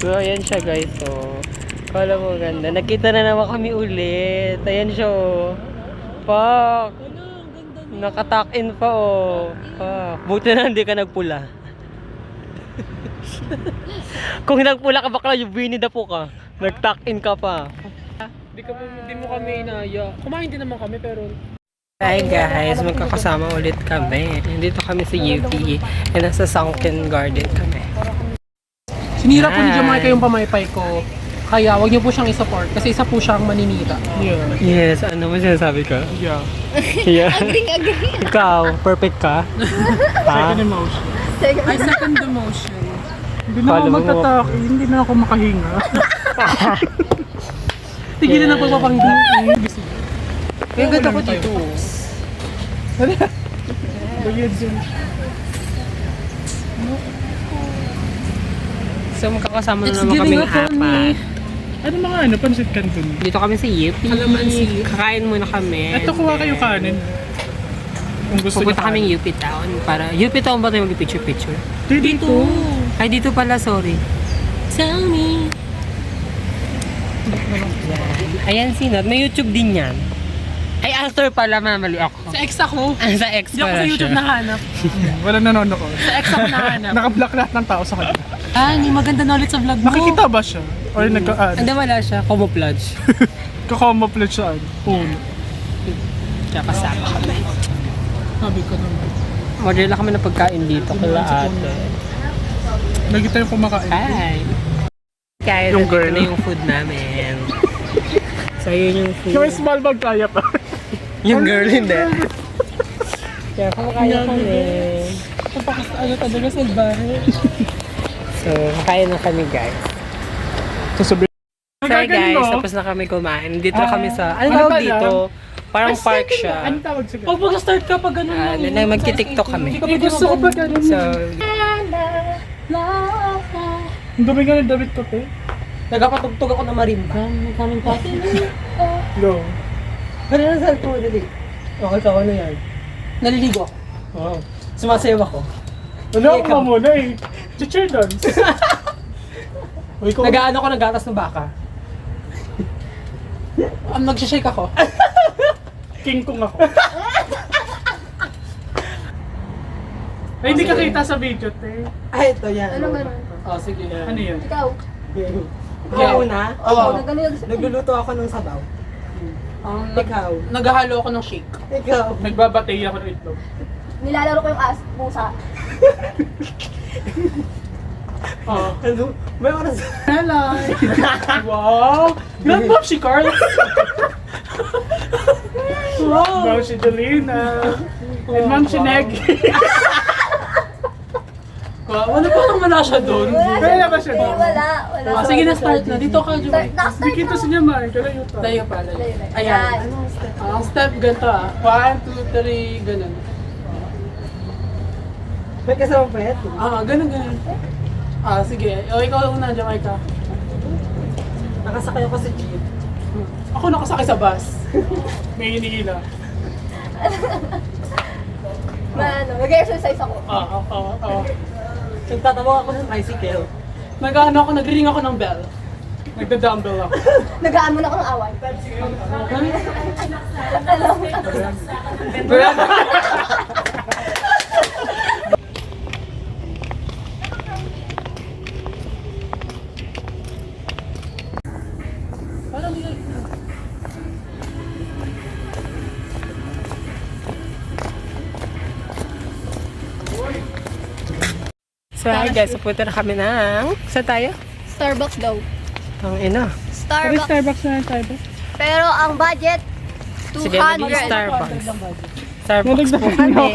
So, ayan siya guys. So, kala mo ganda. Nagkita na naman kami ulit. Ayan siya oh. Pak! Naka-tuck in pa oh. Pak! Buti na hindi ka nagpula. Kung nagpula ka bakla, yung Winnie the Pooh ka. Nag-tuck in ka pa. Hindi mo kami inaya. Kumain din naman kami pero... Hi guys, magkakasama ulit kami. Nandito kami sa UP. And nasa Sunken Garden kami. Sinira po ni Jamaica yung pamaypay ko. Kaya wag niyo po siyang i-support kasi isa po siyang maninira. Yeah. Yes, ano mo sinasabi ka? Yeah. Yeah. Agree. Ikaw, perfect ka? Second emotion. Ay, second emotion. Hindi na ako Kala mo magtatak. Hindi na ako makahinga. Tigilan na pagpapangga. Kaya ganda ko dito. So magkakasama na naman kaming apat. Ano mga ano? Pansit canton. Dito kami sa UP. Kalamansi. Kakain muna kami. Ito kuha kayo kanin. Kung gusto niyo Pupunta kaming UP Town. Para, UP Town ba tayo mag-picture-picture? Dito. Ay, dito pala, sorry. Tell me. Ayan si Nat. May YouTube din yan. Ay, actor pala, mamali ako. Sa ex ako. Sa ex Hindi ako pala sa YouTube siya. nahanap. Wala nanonood. Sa ex ako nahanap. Naka-block lahat ng tao sa kanya. Hindi maganda na ulit sa vlog mo. Nakikita ba siya? Or Hindi, wala siya. Camouflage. Kakamaplit siya? Puno. Kaya kasama kami. Sabi ko naman. Order lang kami ng pagkain dito. Kala ate. Lagi tayong kumakain. Hi! Guys, Yung ito girl. na yung food namin. So, yun yung food. Yung small bag kaya pa. Yung girl, hindi. Kaya kumakain kami. Ano talaga sa bahay? So, kakain na kami, guys. Sasabihin. So, guys, tapos na kami kumain. Dito na kami sa, ano tawag dito? Parang park siya. Ano tawag sa pag mag-start ka pag gano'n Magki-tiktok kami. Gusto ko pa gano'n. So, Ang dumi nga ng damit ko, te. nagpapatugtog ako ng marimba. Kaming pati. Go. Pero nasa ko, dali. Okay ka, ano yan? Naliligo ako. Wow. Sumasayaw ako. Wala ako nga muna eh. Chichir dance. Nag-ano ko ng gatas ng baka. Nag-shake ako. King Kong ako. Ay, hindi ka kita sa video, te. Ay, ito yan. Ano ganun? Oh, sige. Ano yun? Ikaw. Ikaw na? Oo. Nagluluto ako ng sabaw. Ikaw. Naghahalo ako ng shake. Ikaw. Nagbabatay ako ng itlog. Nilalaro ko yung pusa. Oo. Ano? May oras. Hello! Wow! Grand Pop si Carl! Wow! Ma'am si Delina! And Ma'am si Neg! Wala pa nang wala siya doon. Wala ba siya doon? Wala. Sige na, start na. Dito ka, Joey. Nakastart Hindi kita sa niya, man. Kalayo pa. Layo pa, layo. Ayan. Ang step ganito 1, 2, 3, ganun. May kasama pa yan. Ganun. Sige. O, ikaw una, Jamaica. Nakasakay ako sa jeep. Ako nakasakay sa bus. May hinihila. Mag-exercise ako. Nagtatawag ako ng tricycle. Nag-ring ako ng bell. Nagda-dumbbell ako. Nagaan mo na ako ng away. So, hi guys, pupunta na kami ng... Saan tayo? Starbucks daw. Ang ina. Starbucks. Starbucks na tayo. Pero ang budget, Sige, 200. maging Starbucks. Starbucks po kami.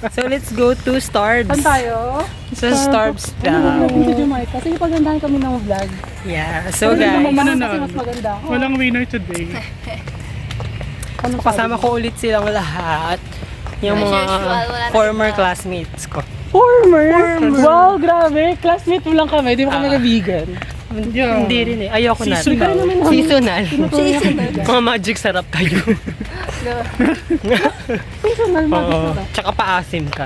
So, let's go to Starbs. Saan tayo? Sa Starbs daw. Sa Jamaica. Sige, paggandahan kami ng vlog. Yeah. So, Kasi guys, mas maganda ako. Walang winner today. kasama ko ulit silang lahat. Yung As mga usual, wala na former iba. classmates ko. Former? Wow, grabe. Classmate mo lang kami. Di mo kami kaibigan. Hindi rin eh. Ayoko na. Seasonal. Seasonal. Seasonal. Mga magic sarap kayo. Seasonal Oo. Tsaka paasim ka.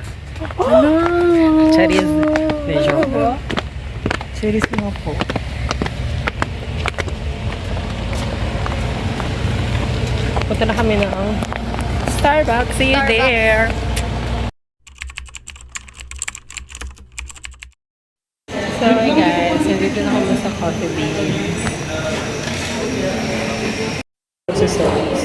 Hello. Charis. Medyo. Series nga po. Punta na kami ng Starbucks, see you Starbucks. there. So, hi guys. Nandito na kami sa Coffee Bean. Exercise.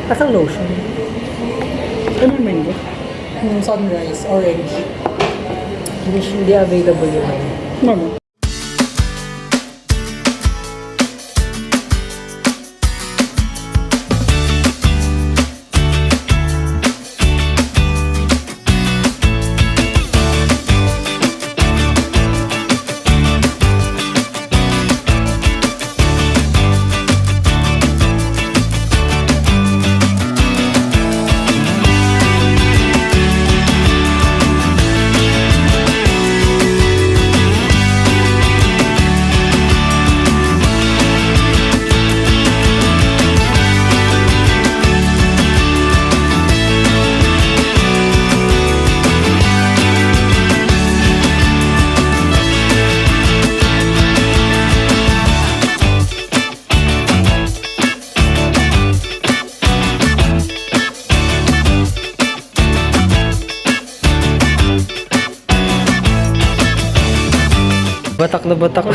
Kasang lotion. Ano yung mango? Yung sunrise, orange. Hindi available yun. Mama. Batak na batak.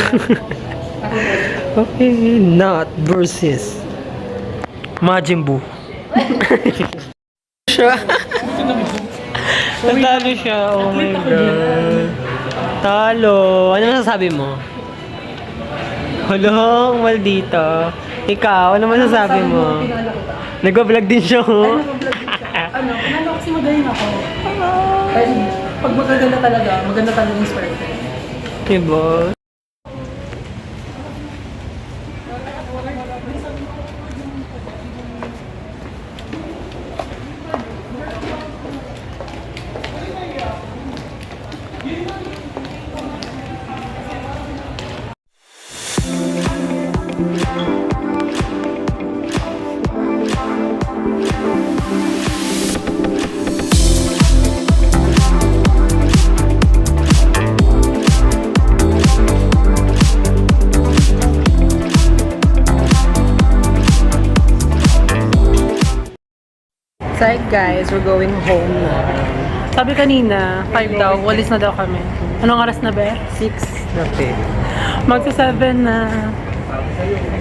Okay, not versus Majin Buu. Siya. Natalo siya. Oh my God. Talo. Ano masasabi mo? Hulong, maldito. Ikaw, ano masasabi mo? Nag-vlog din siya, oh. Ano kasi magaling ako. Ay, pag magaganda talaga, maganda talaga yung swerte. Diba? So guys, we're going home na. Sabi kanina, 5 daw, walis na daw kami. Anong oras na ba? 6 na pe. Magsa 7 na.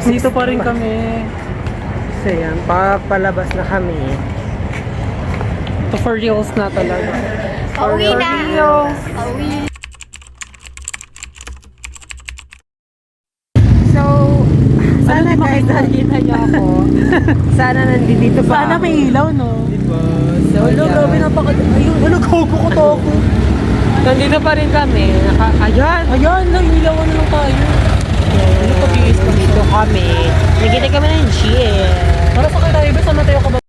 Dito pa rin kami. So yan, papalabas na kami. To for reals na talaga. Pauwi na. reals. Pauwi. So, Sana guys, nakikita niyo ako. Sana nandito pa Sana ako. may ilaw, no? Diba? So, Hello, yan. grabe napaka... Ayun, ano, gogo ko to ako. Nandito pa rin kami. Ayan. Ayan, nailawan na lang tayo. Dito kami. Nakita kami ng GM. Para sa tayo ba, sana tayo ka ba?